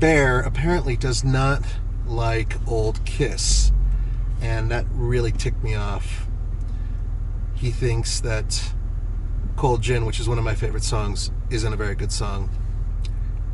Bear apparently does not like Old Kiss, and that really ticked me off. He thinks that Cold Gin, which is one of my favorite songs, isn't a very good song.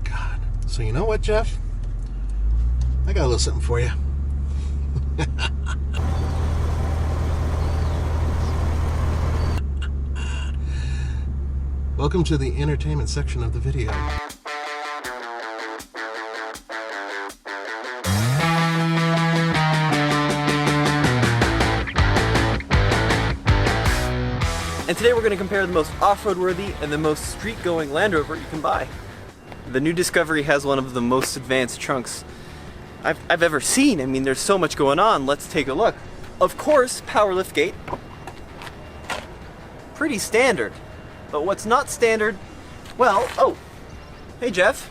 God. So you know what, Jeff? I got a little something for you. Welcome to the entertainment section of the video. And today we're going to compare the most off-road worthy and the most street-going Land Rover you can buy. The new Discovery has one of the most advanced trunks I've ever seen. I mean, there's so much going on. Let's take a look. Of course, power liftgate. Pretty standard. But what's not standard, well, oh, hey Jeff.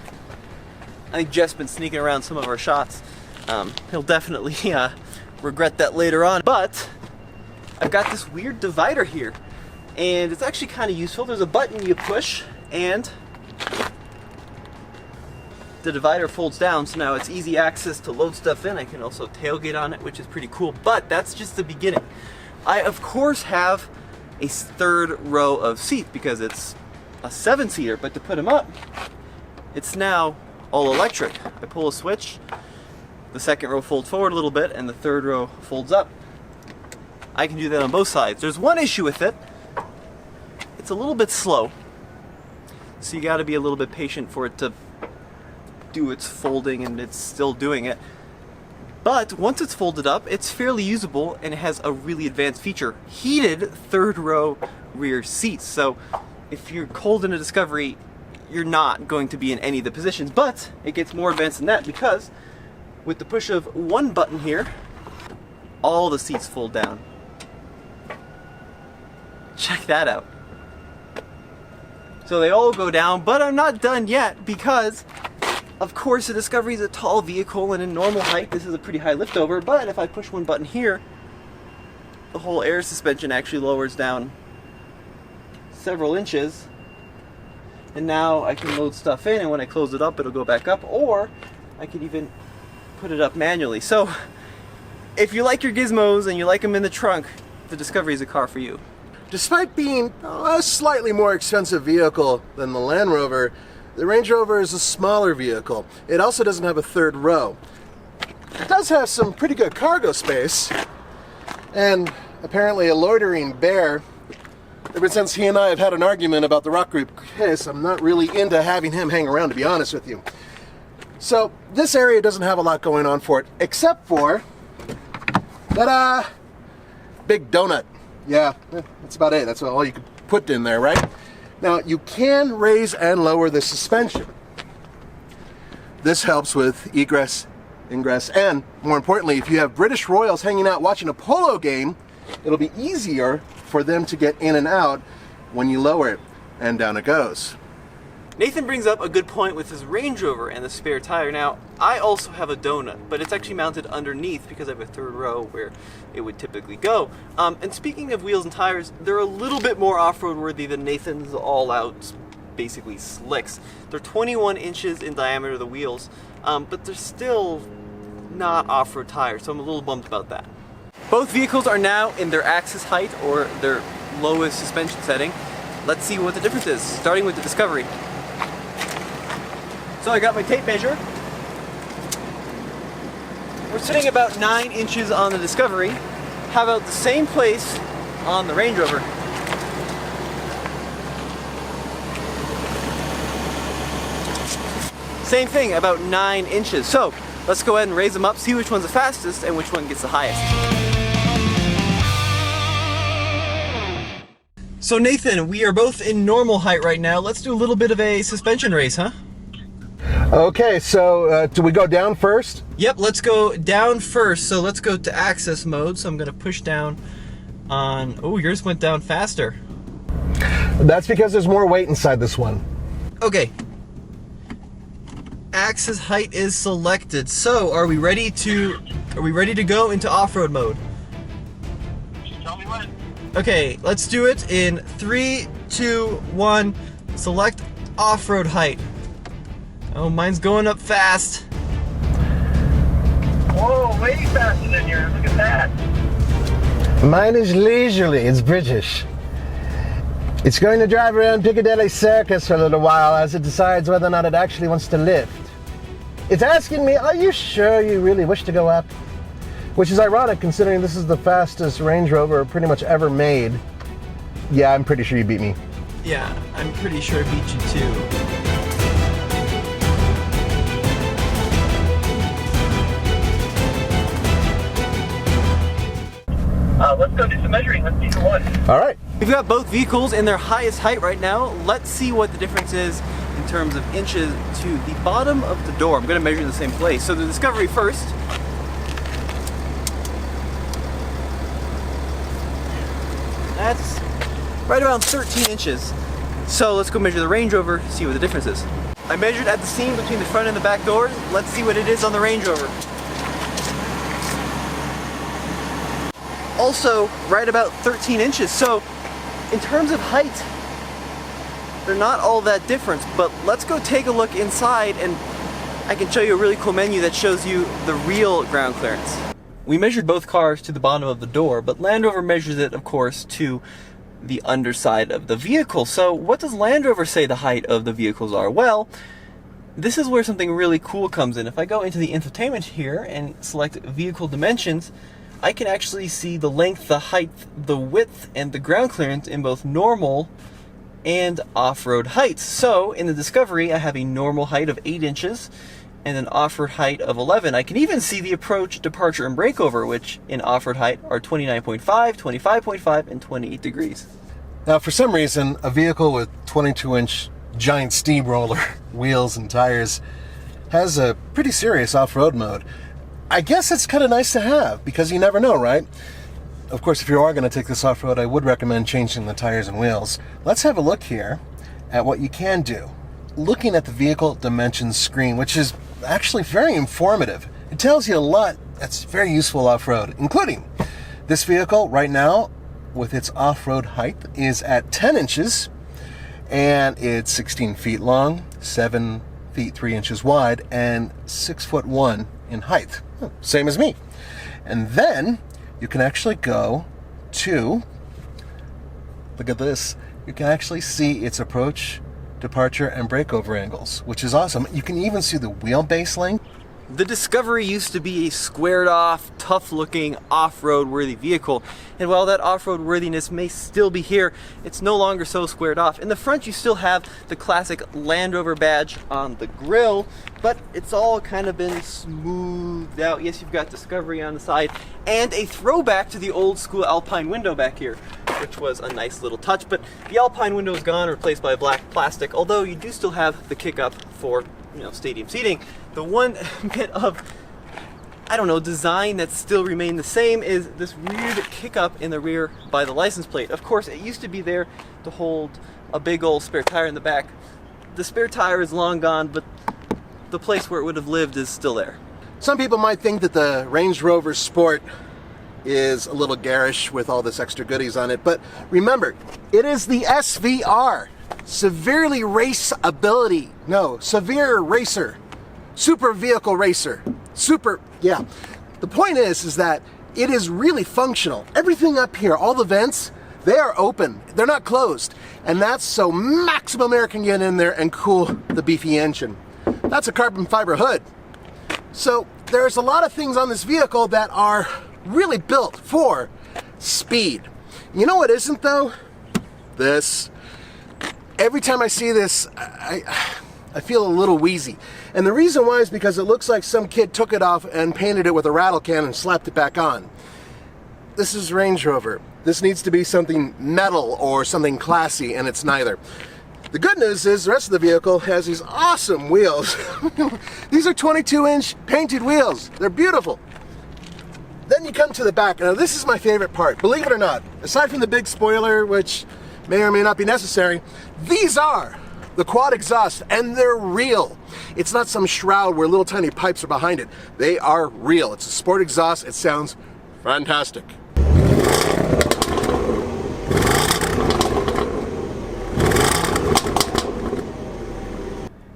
I think Jeff's been sneaking around some of our shots. He'll definitely regret that later on. But I've got this weird divider here. And it's actually kind of useful. There's a button you push and the divider folds down, so now it's easy access to load stuff in. I can also tailgate on it, which is pretty cool, but that's just the beginning. I of course have a third row of seats because it's a 7-seater, but to put them up, it's now all electric. I pull a switch, the second row folds forward a little bit and the third row folds up. I can do that on both sides. There's one issue with it. It's a little bit slow, so you got to be a little bit patient for it to do its folding, and it's still doing it. But once it's folded up, it's fairly usable, and it has a really advanced feature: heated third row rear seats. So if you're cold in a Discovery, you're not going to be in any of the positions. But it gets more advanced than that, because with the push of one button here, all the seats fold down. Check that out. So they all go down, but I'm not done yet, because of course the Discovery is a tall vehicle, and in normal height this is a pretty high lift over, but if I push one button here, the whole air suspension actually lowers down several inches, and now I can load stuff in, and when I close it up it'll go back up, or I could even put it up manually. So if you like your gizmos and you like them in the trunk, the Discovery is a car for you. Despite being a slightly more expensive vehicle than the Land Rover, the Range Rover is a smaller vehicle. It also doesn't have a third row. It does have some pretty good cargo space, and apparently a loitering bear. Ever since he and I have had an argument about the rock group Kiss, I'm not really into having him hang around, to be honest with you. So this area doesn't have a lot going on for it, except for that big donut. Yeah, that's about it. That's all you could put in there, right? Now, you can raise and lower the suspension. This helps with egress, ingress, and more importantly, if you have British Royals hanging out watching a polo game, it'll be easier for them to get in and out when you lower it, and down it goes. Nathan brings up a good point with his Range Rover and the spare tire. Now, I also have a donut, but it's actually mounted underneath because I have a third row where it would typically go. And speaking of wheels and tires, they're a little bit more off-road worthy than Nathan's all-out, basically, slicks. They're 21 inches in diameter, the wheels, but they're still not off-road tires, so I'm a little bummed about that. Both vehicles are now in their axis height, or their lowest suspension setting. Let's see what the difference is, starting with the Discovery. So I got my tape measure. We're sitting about 9 inches on the Discovery. How about the same place on the Range Rover? Same thing, about 9 inches. So let's go ahead and raise them up, see which one's the fastest and which one gets the highest. So Nathan, we are both in normal height right now. Let's do a little bit of a suspension race, huh? Okay, so do we go down first? Yep, let's go down first. So let's go to access mode. So I'm going to push down on... Oh, yours went down faster. That's because there's more weight inside this one. Okay. Axis height is selected. So are we ready to go into off-road mode? Tell me when. Okay, let's do it in 3, 2, 1. Select off-road height. Oh, mine's going up fast. Whoa, way faster than yours. Look at that. Mine is leisurely. It's British. It's going to drive around Piccadilly Circus for a little while as it decides whether or not it actually wants to lift. It's asking me, are you sure you really wish to go up? Which is ironic considering this is the fastest Range Rover pretty much ever made. Yeah, I'm pretty sure you beat me. Yeah, I'm pretty sure I beat you too. Let's go do some measuring. Let's see who won. All right. We've got both vehicles in their highest height right now. Let's see what the difference is in terms of inches to the bottom of the door. I'm going to measure in the same place. So the Discovery first. That's right around 13 inches. So let's go measure the Range Rover, see what the difference is. I measured at the seam between the front and the back doors. Let's see what it is on the Range Rover. Also, right about 13 inches. So in terms of height, they're not all that different, but let's go take a look inside and I can show you a really cool menu that shows you the real ground clearance. We measured both cars to the bottom of the door, but Land Rover measures it, of course, to the underside of the vehicle. So what does Land Rover say the height of the vehicles are? Well, this is where something really cool comes in. If I go into the infotainment here and select vehicle dimensions, I can actually see the length, the height, the width, and the ground clearance in both normal and off-road heights. So in the Discovery, I have a normal height of 8 inches and an off-road height of 11. I can even see the approach, departure, and breakover, which in off-road height are 29.5, 25.5, and 28 degrees. Now, for some reason, a vehicle with 22-inch giant steamroller wheels and tires has a pretty serious off-road mode. I guess it's kind of nice to have because you never know, right? Of course, if you are going to take this off-road, I would recommend changing the tires and wheels. Let's have a look here at what you can do. Looking at the vehicle dimensions screen, which is actually very informative. It tells you a lot that's very useful off-road, including this vehicle right now with its off-road height is at 10 inches and it's 16 feet long, 7 feet 3 inches wide, and 6'1" in height. Same as me. And then you can actually go to, look at this, you can actually see its approach, departure, and breakover angles, which is awesome. You can even see the wheelbase length. The Discovery used to be a squared off, tough looking, off-road worthy vehicle, and while that off-road worthiness may still be here, it's no longer so squared off. In the front you still have the classic Land Rover badge on the grille, but it's all kind of been smoothed out. Yes, you've got Discovery on the side, and a throwback to the old school Alpine window back here, which was a nice little touch, but the Alpine window is gone, replaced by black plastic, although you do still have the kick-up for, stadium seating. The one bit of, design that still remained the same is this weird kick-up in the rear by the license plate. Of course, it used to be there to hold a big old spare tire in the back. The spare tire is long gone, but the place where it would have lived is still there. Some people might think that the Range Rover Sport is a little garish with all this extra goodies on it, but remember, it is the SVR. Severely race ability. No, severe racer. Super vehicle racer. The point is that it is really functional. Everything up here, all the vents, they are open. They're not closed. And that's so maximum air can get in there and cool the beefy engine. That's a carbon fiber hood. So there's a lot of things on this vehicle that are really built for speed. You know what isn't though? This. Every time I see this, I feel a little wheezy. And the reason why is because it looks like some kid took it off and painted it with a rattle can and slapped it back on. This is Range Rover. This needs to be something metal or something classy, and it's neither. The good news is the rest of the vehicle has these awesome wheels. These are 22-inch painted wheels. They're beautiful. Then you come to the back. Now this is my favorite part, believe it or not. Aside from the big spoiler, which may or may not be necessary, these are the quad exhaust, and they're real. It's not some shroud where little tiny pipes are behind it. They are real. It's a sport exhaust. It sounds fantastic.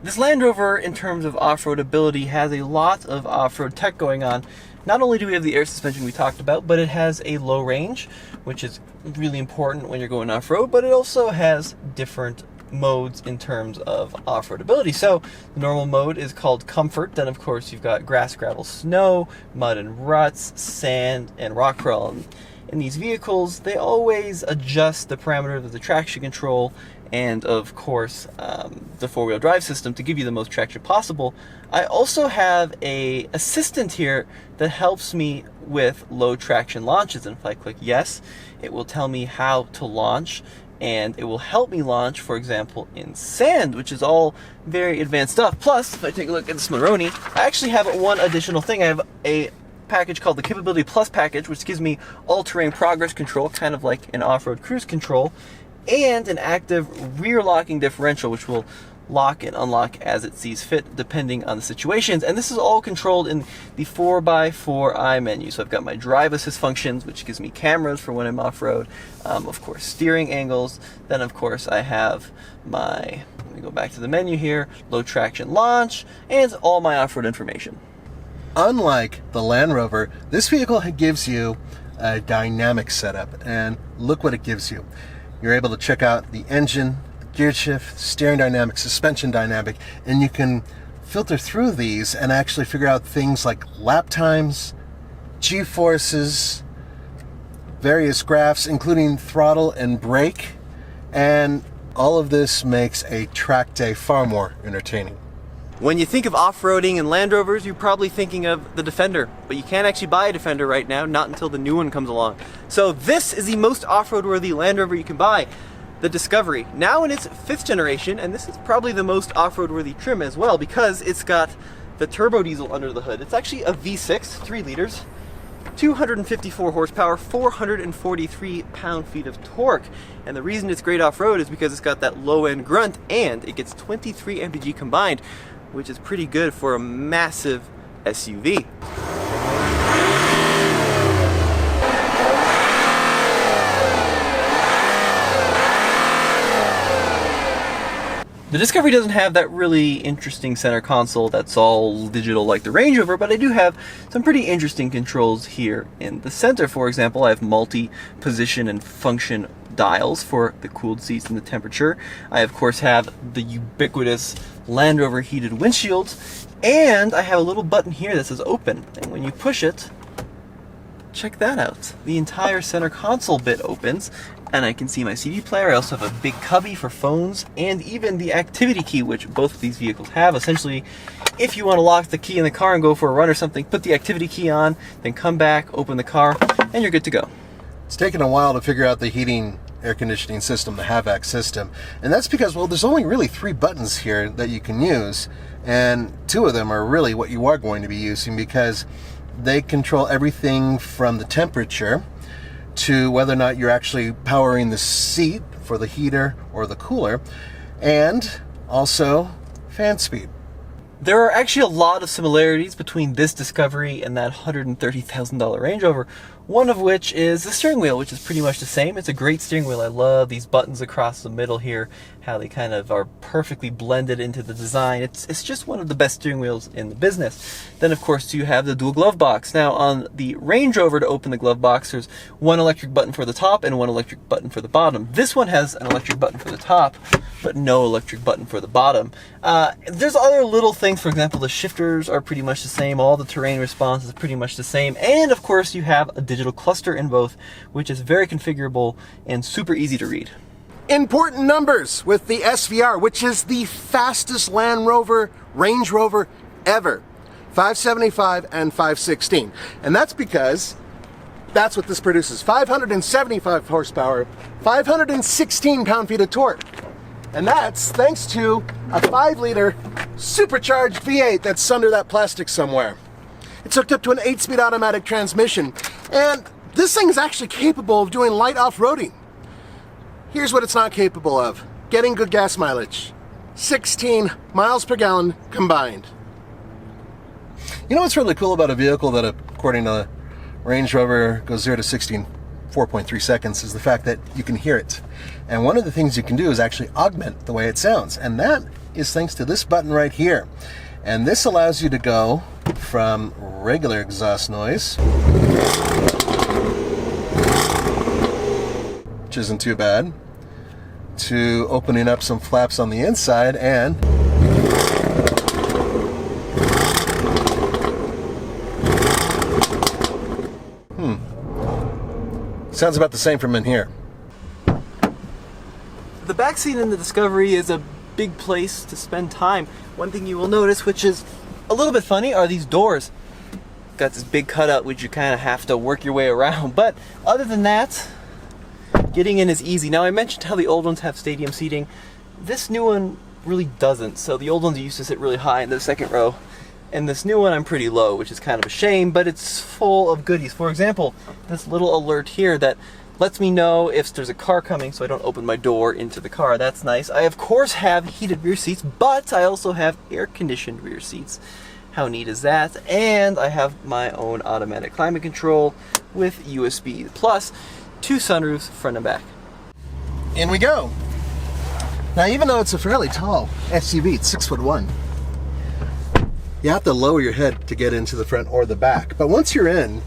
The This Land Rover, in terms of off-road ability, has a lot of off-road tech going on. Not only do we have the air suspension we talked about, but it has a low range, which is really important when you're going off-road, but it also has different modes in terms of off-road ability. So the normal mode is called Comfort. Then of course you've got grass, gravel, snow, mud and ruts, sand, and rock crawl. And in these vehicles, they always adjust the parameters of the traction control and of course the four-wheel drive system to give you the most traction possible. I also have a assistant here that helps me with low traction launches, and if I click yes, it will tell me how to launch, and it will help me launch, for example, in sand, which is all very advanced stuff. Plus, if I take a look at this Maroni, I actually have one additional thing. I have a package called the Capability Plus package, which gives me all-terrain progress control, kind of like an off-road cruise control, and an active rear locking differential, which will lock and unlock as it sees fit depending on the situations. And this is all controlled in the 4x4i menu. So I've got my drive assist functions, which gives me cameras for when I'm off-road, of course steering angles, then of course I have my, let me go back to the menu here, low traction launch, and all my off-road information. Unlike the Land Rover, this vehicle gives you a dynamic setup, and look what it gives you. You're able to check out the engine, gear shift, steering dynamic, suspension dynamic, and you can filter through these and actually figure out things like lap times, G-forces, various graphs, including throttle and brake, and all of this makes a track day far more entertaining. When you think of off-roading and Land Rovers, you're probably thinking of the Defender, but you can't actually buy a Defender right now, not until the new one comes along. So this is the most off-road worthy Land Rover you can buy, the Discovery. Now in its 5th generation, and this is probably the most off-road worthy trim as well, because it's got the turbo diesel under the hood. It's actually a V6, 3 liters, 254 horsepower, 443 pound-feet of torque. And the reason it's great off-road is because it's got that low-end grunt, and it gets 23 mpg combined, which is pretty good for a massive SUV. The Discovery doesn't have that really interesting center console that's all digital like the Range Rover, but I do have some pretty interesting controls here in the center. For example, I have multi-position and function dials for the cooled seats and the temperature. I of course have the ubiquitous Land Rover heated windshield, and I have a little button here that says open, and when you push it, check that out. The entire center console bit opens, and I can see my CD player. I also have a big cubby for phones, and even the activity key, which both of these vehicles have. Essentially, if you want to lock the key in the car and go for a run or something, put the activity key on, then come back, open the car, and you're good to go. It's taken a while to figure out the heating air conditioning system, the HVAC system, and that's because, well, there's only really 3 buttons here that you can use, and 2 of them are really what you are going to be using, because they control everything from the temperature to whether or not you're actually powering the seat for the heater or the cooler, and also fan speed. There are actually a lot of similarities between this Discovery and that $130,000 Range Rover. One of which is the steering wheel, which is pretty much the same. It's a great steering wheel. I love these buttons across the middle here, how they kind of are perfectly blended into the design. It's just one of the best steering wheels in the business. Then of course you have the dual glove box. Now on the Range Rover, to open the glove box, there's one electric button for the top and one electric button for the bottom. This one has an electric button for the top, but no electric button for the bottom. There's other little things. For example, the shifters are pretty much the same. All the terrain response is pretty much the same. And of course you have a digital cluster in both, which is very configurable and super easy to read. Important numbers with the SVR, which is the fastest Land Rover, Range Rover ever. 575 and 516. And that's because that's what this produces. 575 horsepower, 516 pound-feet of torque. And that's thanks to a 5-liter supercharged V8 that's under that plastic somewhere. It's hooked up to an 8-speed automatic transmission, and this thing is actually capable of doing light off-roading. Here's what it's not capable of: getting good gas mileage. 16 miles per gallon combined. You know what's really cool about a vehicle that, according to Range Rover, goes 0 to 60 in 4.3 seconds is the fact that you can hear it. And one of the things you can do is actually augment the way it sounds, and that is thanks to this button right here. And this allows you to go from regular exhaust noise, which isn't too bad, to opening up some flaps on the inside and sounds about the same from in here. The back seat in the Discovery is a big place to spend time. One thing you will notice, which is a little bit funny, are these doors. Got this big cutout which you kind of have to work your way around, but other than that, getting in is easy. Now I mentioned how the old ones have stadium seating. This new one really doesn't. So the old ones used to sit really high in the second row, and this new one I'm pretty low, which is kind of a shame, but it's full of goodies. For example, this little alert here that lets me know if there's a car coming so I don't open my door into the car. That's nice. I of course have heated rear seats, but I also have air-conditioned rear seats. How neat is that? And I have my own automatic climate control with USB, plus 2 sunroofs front and back. In we go. Now, even though it's a fairly tall SUV, it's 6'1", you have to lower your head to get into the front or the back. But once you're in,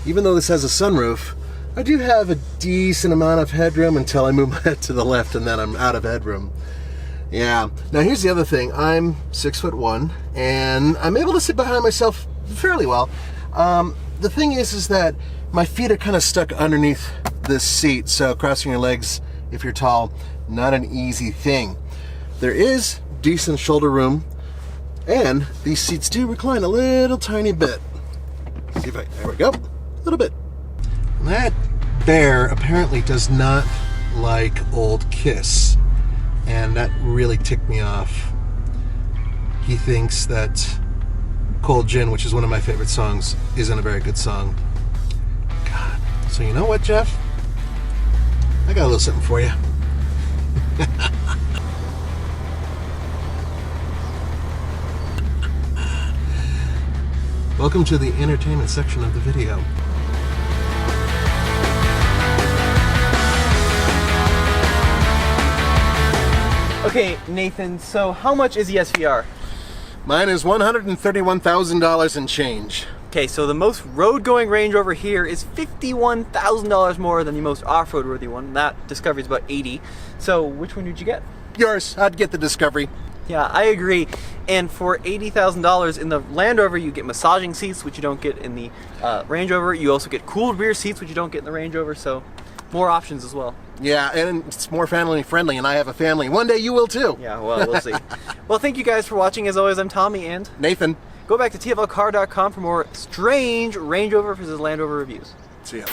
even though this has a sunroof, I do have a decent amount of headroom until I move my head to the left, and then I'm out of headroom. Yeah. Now here's the other thing. I'm 6'1", and I'm able to sit behind myself fairly well. The thing is that my feet are kind of stuck underneath this seat, so crossing your legs, if you're tall, not an easy thing. There is decent shoulder room, and these seats do recline a little tiny bit. See if there we go, a little bit. That bear apparently does not like Old Kiss, and that really ticked me off. He thinks that Cold Gin, which is one of my favorite songs, isn't a very good song. God. So you know what, Jeff? I got a little something for you. Welcome to the entertainment section of the video. Okay, Nathan, so how much is the SVR? Mine is $131,000 and change. Okay, so the most road-going Range Rover here is $51,000 more than the most off-road worthy one. That Discovery is about $80,000. So which one did you get? Yours. I'd get the Discovery. Yeah, I agree. And for $80,000 in the Land Rover, you get massaging seats, which you don't get in the Range Rover. You also get cooled rear seats, which you don't get in the Range Rover. So more options as well. Yeah, and it's more family friendly, and I have a family. One day you will too. Yeah, well, we'll see. Well, thank you guys for watching. As always, I'm Tommy, and Nathan. Go back to tflcar.com for more strange Range Rover versus Land Rover reviews. See ya.